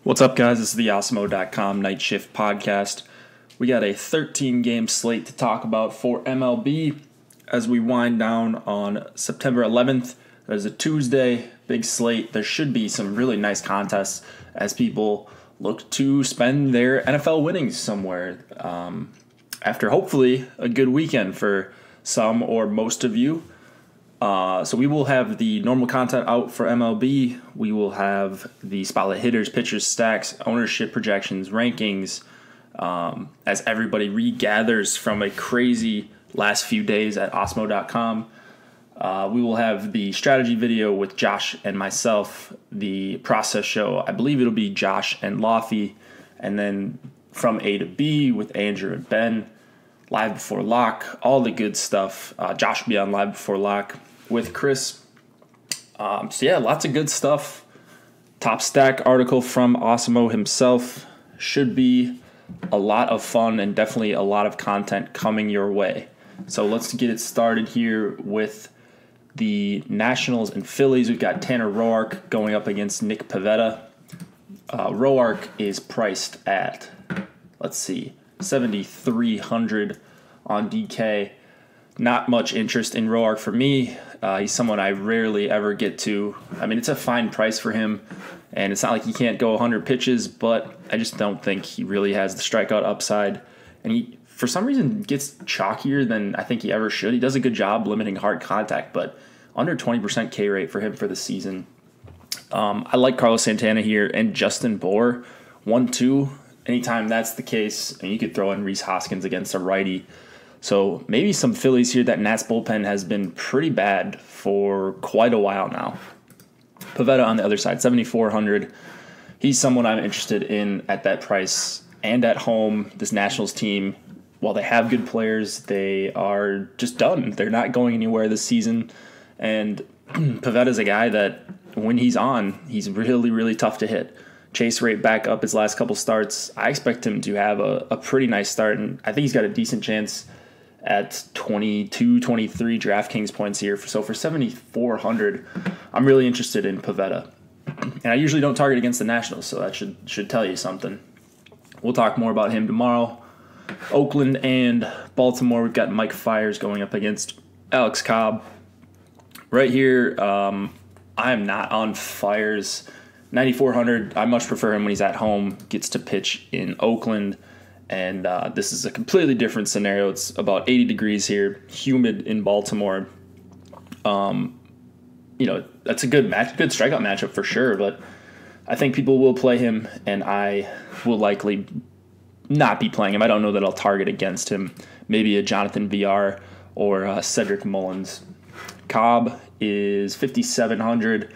What's up, guys? This is the Osmo.com Night Shift Podcast. We got a 13-game slate to talk about for MLB as we wind down on September 11th. There's a Tuesday, big slate. There should be some really nice contests as people look to spend their NFL winnings somewhere after hopefully a good weekend for some or most of you. So we will have the normal content out for MLB. We will have the spotlight hitters, pitchers, stacks, ownership projections, rankings, as everybody regathers from a crazy last few days at Osmo.com. We will have the strategy video with Josh and myself, the process show. I believe it'll be Josh and Lofty, and then from A to B with Andrew and Ben, live before lock, all the good stuff. Josh will be on live before lock with Chris. So yeah, lots of good stuff. Top stack article from Osmo himself. Should be a lot of fun and definitely a lot of content coming your way. So let's get it started here with the Nationals and Phillies. We've got Tanner Roark going up against Nick Pivetta. Roark is priced at, let's see, 7,300 on DK. Not much interest in Roark for me. He's someone I rarely ever get to. I mean, it's a fine price for him, and it's not like he can't go 100 pitches, but I just don't think he really has the strikeout upside. And he, for some reason, gets chalkier than I think he ever should. He does a good job limiting hard contact, but under 20% K rate for him for the season. I like Carlos Santana here and Justin Bour, 1-2. Anytime that's the case, and you could throw in Rhys Hoskins against a righty. So maybe some Phillies here. That Nats bullpen has been pretty bad for quite a while now. Pivetta on the other side, 7,400. He's someone I'm interested in at that price and at home. This Nationals team, while they have good players, they are just done. They're not going anywhere this season. And Pivetta's a guy that when he's on, he's really, really tough to hit. Chase rate back up his last couple starts. I expect him to have a pretty nice start, and I think he's got a decent chance at 22, 23 DraftKings points here. So for 7,400, I'm really interested in Pivetta. And I usually don't target against the Nationals, so that should tell you something. We'll talk more about him tomorrow. Oakland and Baltimore, we've got Mike Fiers going up against Alex Cobb. Right here, I am not on Fiers. 9,400, I much prefer him when he's at home, gets to pitch in Oakland. And this is a completely different scenario. It's about 80 degrees here, humid in Baltimore. That's a good strikeout matchup for sure. But I think people will play him, and I will likely not be playing him. I don't know that I'll target against him. Maybe a Jonathan VR or Cedric Mullins. Cobb is 5,700.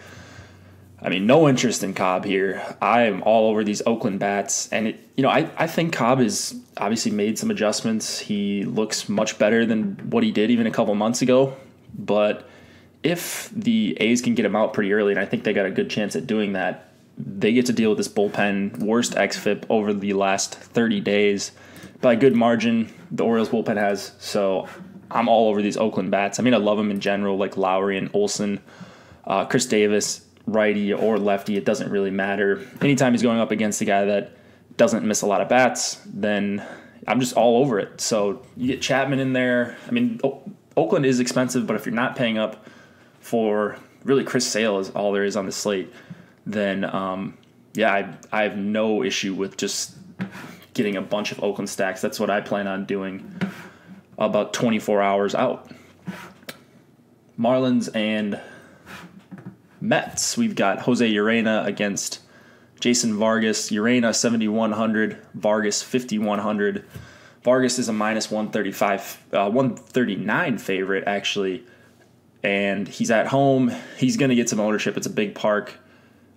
I mean, no interest in Cobb here. I am all over these Oakland bats. And, I think Cobb has obviously made some adjustments. He looks much better than what he did even a couple months ago. But if the A's can get him out pretty early, and I think they got a good chance at doing that, they get to deal with this bullpen, worst xFIP over the last 30 days. By a good margin, the Orioles bullpen has. So I'm all over these Oakland bats. I mean, I love them in general, like Lowry and Olsen, Chris Davis, righty or lefty, it doesn't really matter. Anytime he's going up against a guy that doesn't miss a lot of bats, then I'm just all over it. So you get Chapman in there. I mean, Oakland is expensive, but if you're not paying up for really Chris Sale is all there is on the slate, then I have no issue with just getting a bunch of Oakland stacks. That's what I plan on doing about 24 hours out. Marlins and Mets, we've got Jose Urena against Jason Vargas. Urena 7,100, Vargas 5,100. Vargas is a minus 139 favorite actually, and he's at home. He's going to get some ownership. It's a big park.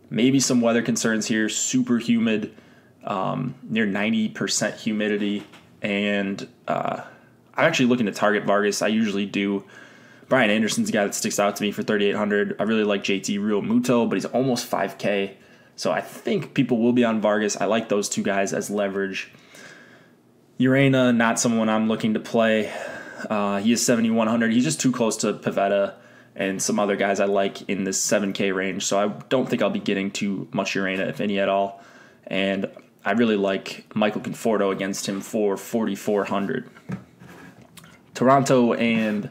Maybe some weather concerns here. Super humid, near 90% humidity, and I'm actually looking to target Vargas. I usually do. Brian Anderson's a guy that sticks out to me for 3,800. I really like JT Realmuto, but he's almost 5K. So I think people will be on Vargas. I like those two guys as leverage. Urena, not someone I'm looking to play. He is 7,100. He's just too close to Pivetta and some other guys I like in this 7K range. So I don't think I'll be getting too much Urena, if any at all. and I really like Michael Conforto against him for 4,400. Toronto and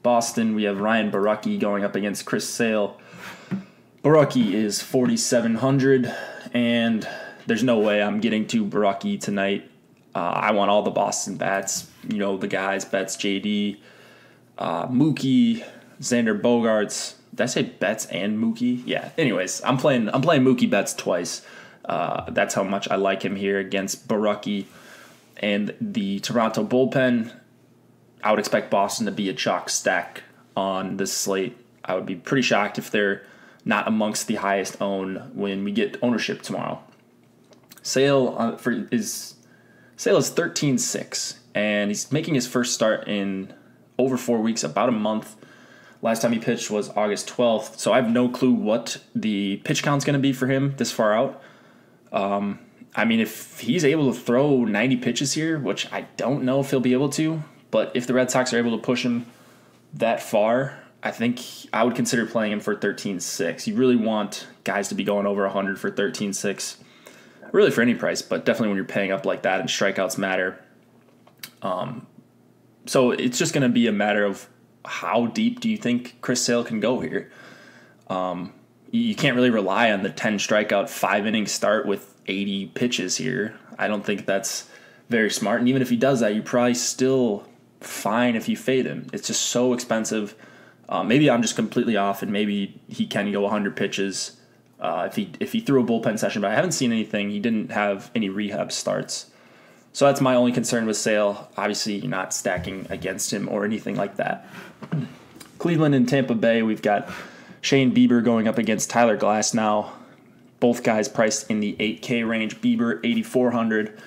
Boston, we have Ryan Borucki going up against Chris Sale. Borucki is 4,700, and there's no way I'm getting to Borucki tonight. I want all the Boston bats, the guys, Betts, JD, Mookie, Xander Bogaerts. Did I say Betts and Mookie? Yeah. Anyways, I'm playing Mookie Betts twice. That's how much I like him here against Borucki. And the Toronto bullpen, I would expect Boston to be a chalk stack on this slate. I would be pretty shocked if they're not amongst the highest owned when we get ownership tomorrow. Sale is 13-6, and he's making his first start in over 4 weeks, about a month. Last time he pitched was August 12th, so I have no clue what the pitch count's going to be for him this far out. If he's able to throw 90 pitches here, which I don't know if he'll be able to, but if the Red Sox are able to push him that far, I think I would consider playing him for 13-6. You really want guys to be going over 100 for 13-6, really for any price, but definitely when you're paying up like that and strikeouts matter. So it's just going to be a matter of how deep do you think Chris Sale can go here? You can't really rely on the 10 strikeout, 5-inning start with 80 pitches here. I don't think that's very smart. And even if he does that, you're probably still fine if you fade him. It's just so expensive. Maybe I'm just completely off, and maybe he can go 100 pitches if he threw a bullpen session. But I haven't seen anything. He didn't have any rehab starts. So that's my only concern with Sale. Obviously, you're not stacking against him or anything like that. Cleveland and Tampa Bay, we've got Shane Bieber going up against Tyler Glasnow. Both guys priced in the 8K range. Bieber, 8,400.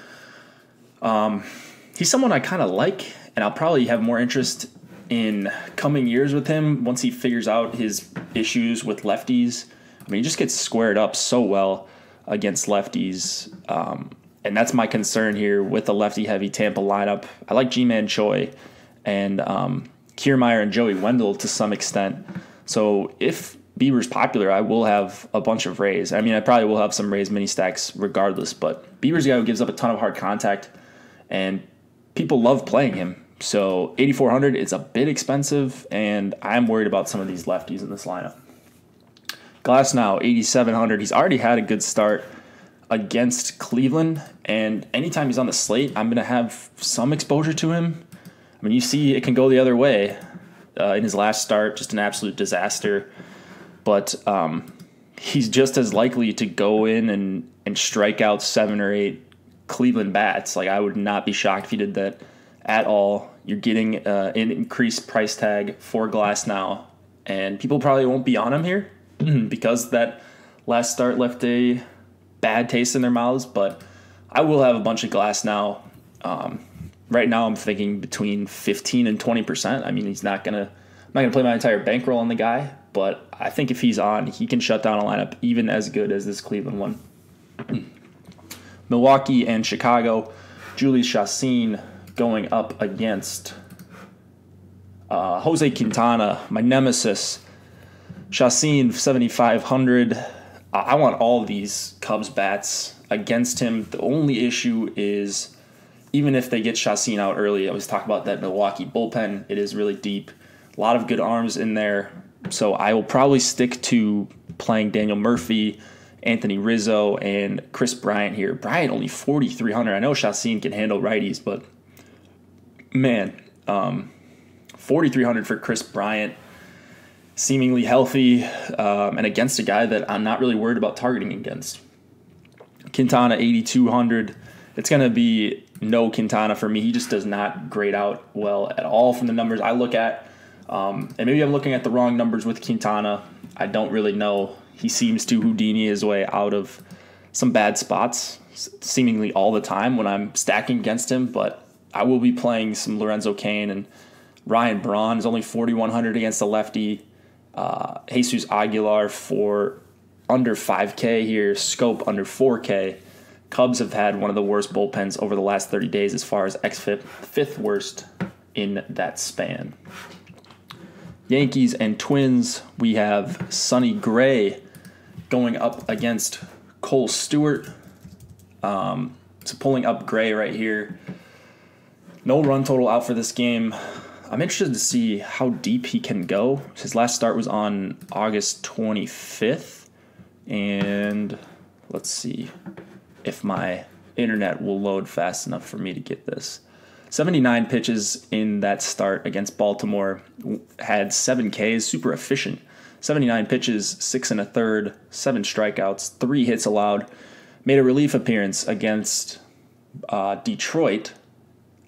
He's someone I kind of like, and I'll probably have more interest in coming years with him once he figures out his issues with lefties. He just gets squared up so well against lefties. And that's my concern here with the lefty-heavy Tampa lineup. I like G-Man Choi and Kiermaier and Joey Wendell to some extent. So if Bieber's popular, I will have a bunch of Rays. I probably will have some Rays mini stacks regardless, but Bieber's a guy who gives up a ton of hard contact, and people love playing him. So 8,400 is a bit expensive, and I'm worried about some of these lefties in this lineup. Glasnow, 8,700. He's already had a good start against Cleveland, and anytime he's on the slate, I'm going to have some exposure to him. You see it can go the other way. In his last start, just an absolute disaster. But he's just as likely to go in and strike out 7 or 8 Cleveland bats. I would not be shocked if he did that at all. You're getting an increased price tag for Glasnow, and people probably won't be on him here because that last start left a bad taste in their mouths, but I will have a bunch of Glasnow. Right now I'm thinking between 15 and 20%. He's not going to play my entire bankroll on the guy, but I think if he's on, he can shut down a lineup even as good as this Cleveland one. Milwaukee and Chicago, Julius Chassin going up against Jose Quintana, my nemesis. Chassin, 7,500. I want all these Cubs bats against him. The only issue is even if they get Chassin out early, I was talking about that Milwaukee bullpen. It is really deep. A lot of good arms in there. So I will probably stick to playing Daniel Murphy, Anthony Rizzo, and Chris Bryant here. Bryant only 4,300. I know Chassin can handle righties, but man, 4,300 for Chris Bryant. Seemingly healthy, and against a guy that I'm not really worried about targeting against. Quintana, 8,200. It's going to be no Quintana for me. He just does not grade out well at all from the numbers I look at. And maybe I'm looking at the wrong numbers with Quintana. I don't really know. He seems to Houdini his way out of some bad spots, seemingly all the time when I'm stacking against him. But I will be playing some Lorenzo Cain, and Ryan Braun is only 4,100 against the lefty. Jesus Aguilar for under 5K here, Scope under 4K. Cubs have had one of the worst bullpens over the last 30 days as far as xFIP, 5th worst in that span. Yankees and Twins, we have Sonny Gray going up against Cole Stewart. So pulling up Gray right here. No run total out for this game. I'm interested to see how deep he can go. His last start was on August 25th. And let's see if my internet will load fast enough for me to get this. 79 pitches in that start against Baltimore. Had 7 Ks, super efficient. 79 pitches, 6 1/3, 7 strikeouts, 3 hits allowed. Made a relief appearance against Detroit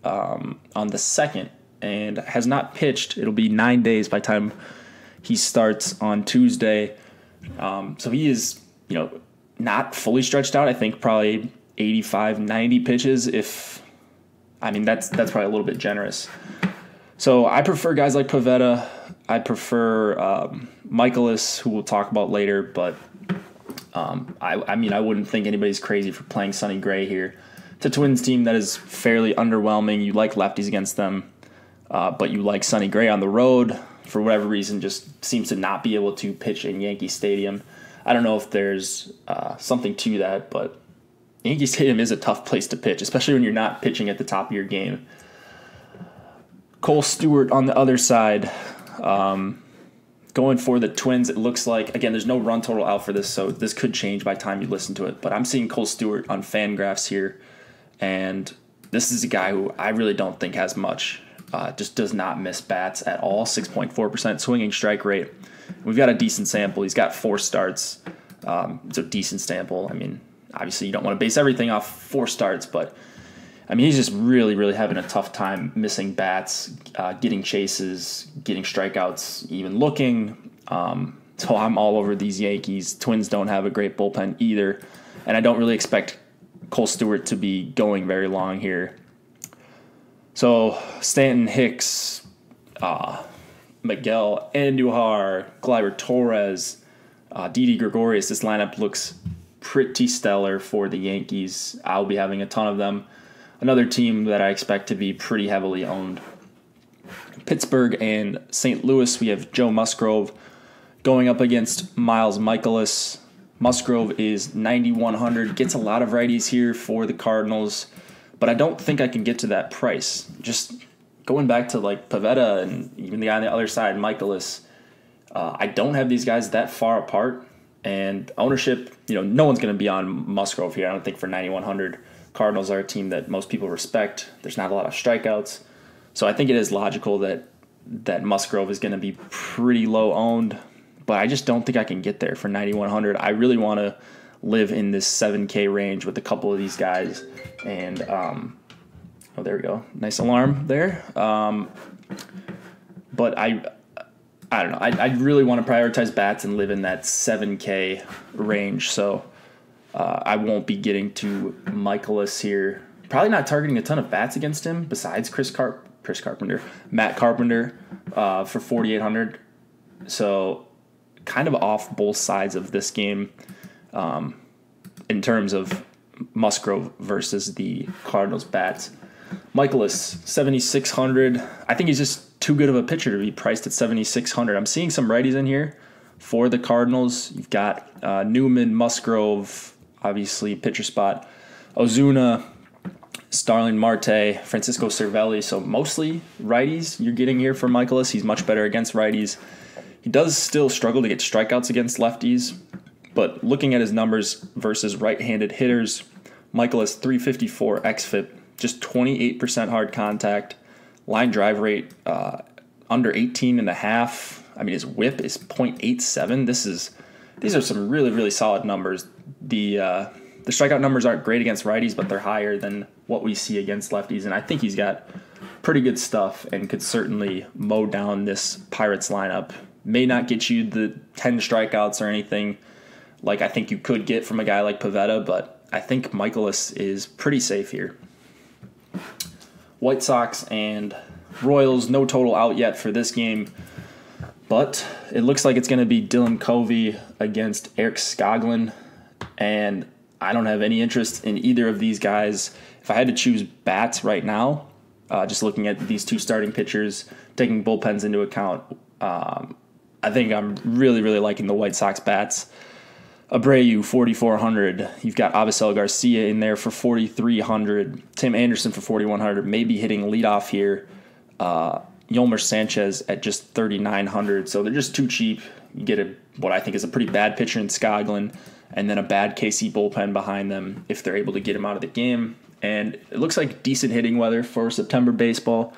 on the 2nd and has not pitched. It'll be 9 days by the time he starts on Tuesday. So he is, not fully stretched out. I think probably 85, 90 pitches. That's probably a little bit generous. So I prefer guys like Pivetta. I prefer Michaelis, who we'll talk about later, but I wouldn't think anybody's crazy for playing Sonny Gray here. It's a Twins team that is fairly underwhelming. You like lefties against them, but you like Sonny Gray on the road. For whatever reason, just seems to not be able to pitch in Yankee Stadium. I don't know if there's something to that, but Yankee Stadium is a tough place to pitch, especially when you're not pitching at the top of your game. Cole Stewart on the other side. Going for the Twins, it looks like, again, there's no run total out for this, so this could change by the time you listen to it. But I'm seeing Cole Stewart on Fangraphs here, and this is a guy who I really don't think has much. Just does not miss bats at all. 6.4% swinging strike rate. We've got a decent sample. He's got 4 starts. It's a decent sample. Obviously you don't want to base everything off 4 starts, but he's just really, really having a tough time missing bats, getting chases, getting strikeouts, even looking. So I'm all over these Yankees. Twins don't have a great bullpen either, and I don't really expect Cole Stewart to be going very long here. So Stanton, Hicks, Miguel Andujar, Gleyber Torres, Didi Gregorius. This lineup looks pretty stellar for the Yankees. I'll be having a ton of them. Another team that I expect to be pretty heavily owned. Pittsburgh and St. Louis, we have Joe Musgrove going up against Miles Michaelis. Musgrove is 9,100, gets a lot of righties here for the Cardinals, but I don't think I can get to that price. Just going back to like Pivetta and even the guy on the other side, Michaelis, I don't have these guys that far apart. And ownership, no one's going to be on Musgrove here. I don't think for 9,100. Cardinals are a team that most people respect. There's not a lot of strikeouts. So I think it is logical that Musgrove is going to be pretty low owned. But I just don't think I can get there for 9,100. I really want to live in this 7K range with a couple of these guys. And, there we go. Nice alarm there. But I don't know. I really want to prioritize bats and live in that 7K range. So I won't be getting to Michaelis here. Probably not targeting a ton of bats against him besides Matt Carpenter for 4,800. So kind of off both sides of this game in terms of Musgrove versus the Cardinals bats. Michaelis, 7,600. I think he's just too good of a pitcher to be priced at 7,600. I'm seeing some righties in here for the Cardinals. You've got Newman, Musgrove, obviously pitcher spot, Ozuna, Starling Marte, Francisco Cervelli. So mostly righties you're getting here for Michaelis. He's much better against righties. He does still struggle to get strikeouts against lefties, but looking at his numbers versus right-handed hitters, Michaelis 354 xFIP, just 28% hard contact, line drive rate under 18.5. His whip is 0.87. These are some really, really solid numbers. The strikeout numbers aren't great against righties, but they're higher than what we see against lefties, and I think he's got pretty good stuff and could certainly mow down this Pirates lineup. May not get you the 10 strikeouts or anything like I think you could get from a guy like Pivetta, but I think Michaelis is pretty safe here. White Sox and Royals, no total out yet for this game, but it looks like it's going to be Dylan Covey against Eric Skoglund, and I don't have any interest in either of these guys. If I had to choose bats right now, just looking at these two starting pitchers, taking bullpens into account, I think I'm really, really liking the White Sox bats. Abreu, 4,400. You've got Avisel Garcia in there for 4,300. Tim Anderson for 4,100. Maybe hitting leadoff here. Yolmer Sanchez at just 3,900. So they're just too cheap. You get what I think is a pretty bad pitcher in Skoglund, and then a bad KC bullpen behind them if they're able to get him out of the game. And it looks like decent hitting weather for September baseball.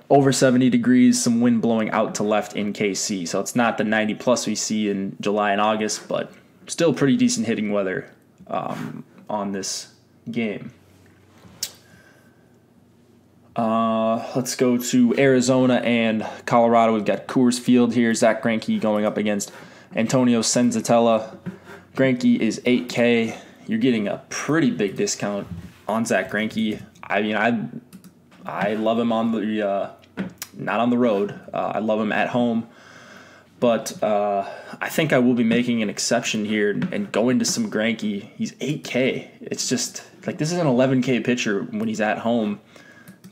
Over 70 degrees, some wind blowing out to left in KC. So it's not the 90-plus we see in July and August, but still pretty decent hitting weather on this game. Let's go to Arizona and Colorado. We've got Coors Field here. Zach Greinke going up against Antonio Senzatella. Greinke is $8K. You're getting a pretty big discount on Zach Greinke. I mean, I love him on the not on the road. I love him at home. But I think I will be making an exception here and go into some Greinke. He's $8K. It's just like this is an $11K pitcher when he's at home.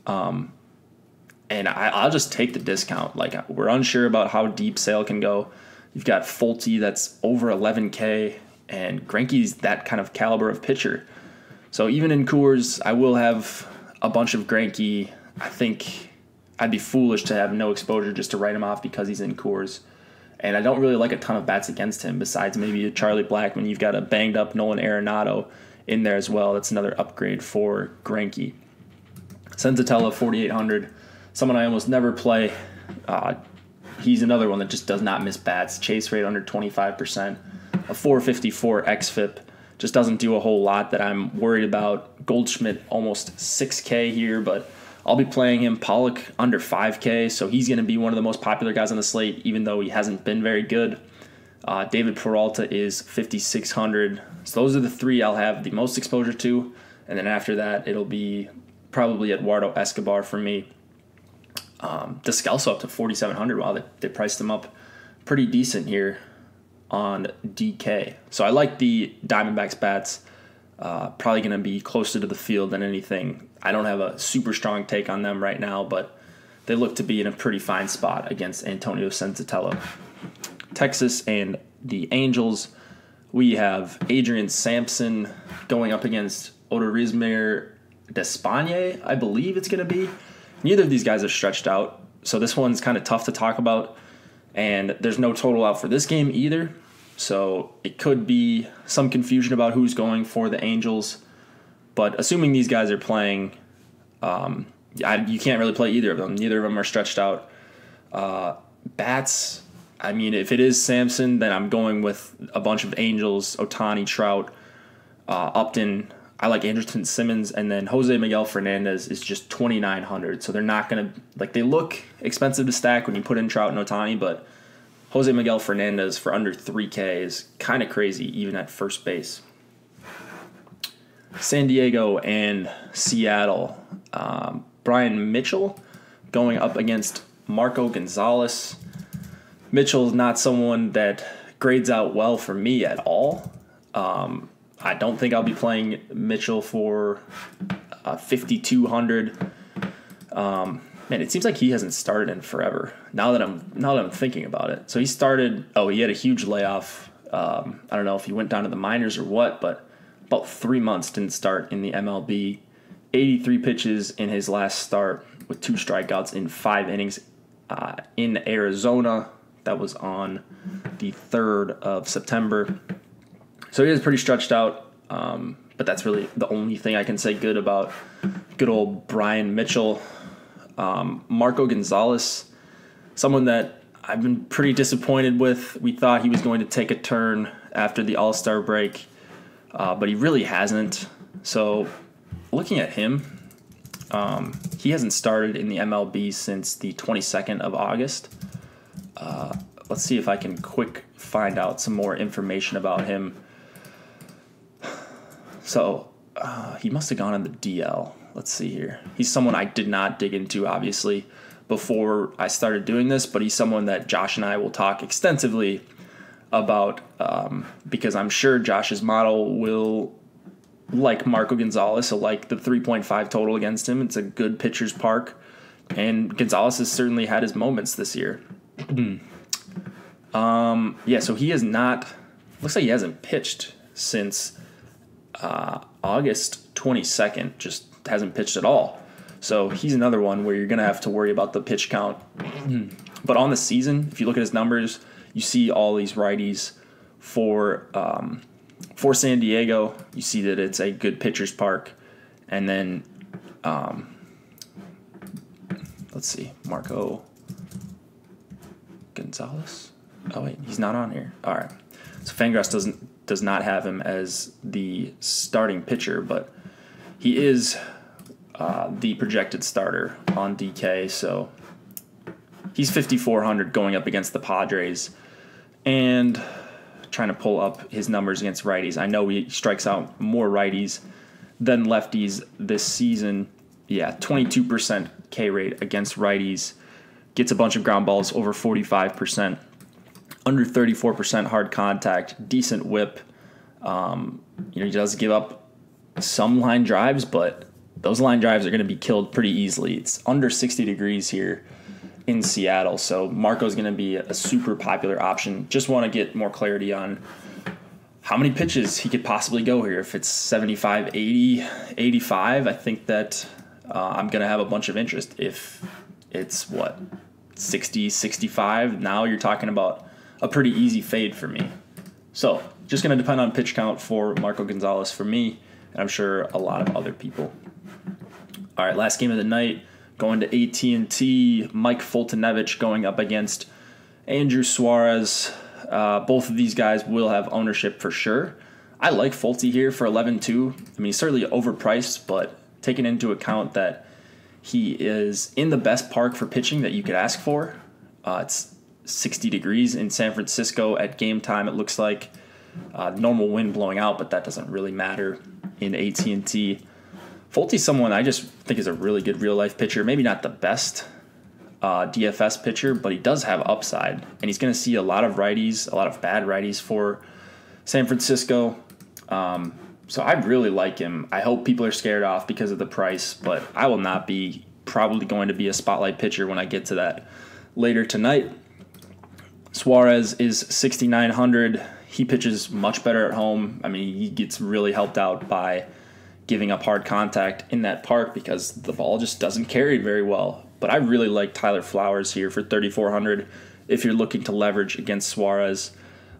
And I'll just take the discount. Like, we're unsure about how deep Sale can go. You've got Fulte that's over 11K, and Greinke's that kind of caliber of pitcher. So even in Coors, I will have a bunch of Greinke. I think I'd be foolish to have no exposure just to write him off because he's in Coors. And I don't really like a ton of bats against him besides maybe a Charlie Blackmon. You've got a banged-up Nolan Arenado in there as well. That's another upgrade for Greinke. Senzatella, 4,800. Someone I almost never play. He's another one that just does not miss bats. Chase rate under 25%. A 454 xFIP. Just doesn't do a whole lot that I'm worried about. Goldschmidt, almost 6K here, but I'll be playing him. Pollock, under 5K, so he's going to be one of the most popular guys on the slate, even though he hasn't been very good. David Peralta is 5,600. So those are the three I'll have the most exposure to, and then after that, it'll be probably Eduardo Escobar for me. Descalso up to 4,700. Wow, they priced him up pretty decent here on DK. So I like the Diamondbacks bats. Probably going to be closer to the field than anything. I don't have a super strong take on them right now, but they look to be in a pretty fine spot against Antonio Senzatella. Texas and the Angels, we have Adrian Sampson going up against Odorizmir Despaigne, I believe it's going to be. Neither of these guys are stretched out, so this one's kind of tough to talk about. And there's no total out for this game either, so it could be some confusion about who's going for the Angels. But assuming these guys are playing, you can't really play either of them. Neither of them are stretched out. Bats, I mean, if it is Sampson, then I'm going with a bunch of Angels, Ohtani, Trout, Upton. I like Anderson Simmons, and then Jose Miguel Fernandez is just 2,900. So they're not going to, like, they look expensive to stack when you put in Trout and Ohtani, but Jose Miguel Fernandez for under 3K is kind of crazy, even at first base. San Diego and Seattle. Brian Mitchell going up against Marco Gonzalez. Mitchell's not someone that grades out well for me at all. I don't think I'll be playing Mitchell for 5,200. Man, it seems like he hasn't started in forever. Now that I'm thinking about it, so he started. Oh, he had a huge layoff. I don't know if he went down to the minors or what, but about 3 months didn't start in the MLB. 83 pitches in his last start with 2 strikeouts in 5 innings in Arizona. That was on the 3rd of September. So he is pretty stretched out, but that's really the only thing I can say good about good old Brian Mitchell. Marco Gonzalez, someone that I've been pretty disappointed with. We thought he was going to take a turn after the All-Star break, but he really hasn't. So looking at him, he hasn't started in the MLB since the 22nd of August. Let's see if I can quick find out some more information about him. So he must have gone on the DL. Let's see here. He's someone I did not dig into, obviously, before I started doing this, but he's someone that Josh and I will talk extensively about because I'm sure Josh's model will like Marco Gonzalez, so like the 3.5 total against him. It's a good pitcher's park, and Gonzalez has certainly had his moments this year. So he has not looks like he hasn't pitched since August 22nd, just hasn't pitched at all. So he's another one where you're going to have to worry about the pitch count. But on the season, if you look at his numbers, you see all these righties for San Diego. You see that it's a good pitcher's park. And then, let's see, Marco Gonzalez. Oh, wait, he's not on here. All right. So Fangraphs does not have him as the starting pitcher, but he is the projected starter on DK. So he's 5,400 going up against the Padres. And trying to pull up his numbers against righties. I know he strikes out more righties than lefties this season. Yeah, 22% K rate against righties. Gets a bunch of ground balls, over 45%. Under 34% hard contact. Decent whip. He does give up some line drives, but those line drives are going to be killed pretty easily. It's under 60 degrees here in Seattle, so Marco's going to be a super popular option. Just want to get more clarity on how many pitches he could possibly go here. If it's 75, 80, 85, I think that I'm going to have a bunch of interest. If it's, 60, 65, now you're talking about a pretty easy fade for me. So just going to depend on pitch count for Marco Gonzalez for me, and I'm sure a lot of other people. All right, last game of the night, going to AT&T, Mike Foltynewicz going up against Andrew Suarez. Both of these guys will have ownership for sure. I like Folty here for 11-2. I mean, he's certainly overpriced, but taking into account that he is in the best park for pitching that you could ask for. It's 60 degrees in San Francisco at game time, it looks like. Normal wind blowing out, but that doesn't really matter in AT&T. Folty's someone I just think is a really good real-life pitcher. Maybe not the best DFS pitcher, but he does have upside. And he's going to see a lot of righties, a lot of bad righties for San Francisco. So I really like him. I hope people are scared off because of the price, but I will not be probably going to be a spotlight pitcher when I get to that later tonight. Suarez is 6,900. He pitches much better at home. I mean, he gets really helped out by giving up hard contact in that park because the ball just doesn't carry very well. But I really like Tyler Flowers here for 3,400 if you're looking to leverage against Suarez.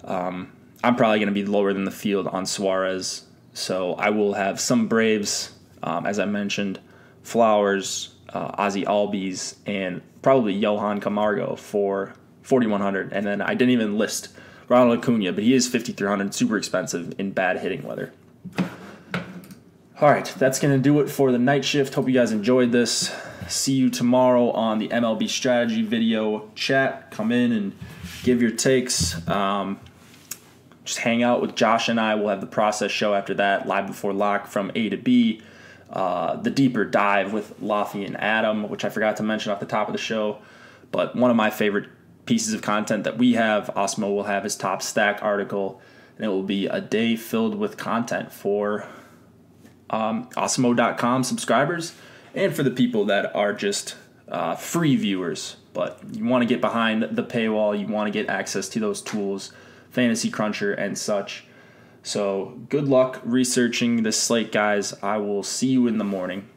I'm probably going to be lower than the field on Suarez, so I will have some Braves, as I mentioned, Flowers, Ozzy Albies, and probably Johan Camargo for 4,100. And then I didn't even list Ronald Acuna, but he is 5,300, super expensive in bad hitting weather. All right, that's going to do it for the night shift. Hope you guys enjoyed this. See you tomorrow on the MLB strategy video chat. Come in and give your takes. Just hang out with Josh and I. We'll have the process show after that, live before lock from A to B. The deeper dive with Lothy and Adam, which I forgot to mention off the top of the show. But one of my favorite pieces of content that we have, Osmo will have his top stack article, and it will be a day filled with content for Osmo.com subscribers and for the people that are just free viewers. But you want to get behind the paywall. You want to get access to those tools, Fantasy Cruncher and such. So good luck researching this slate, guys. I will see you in the morning.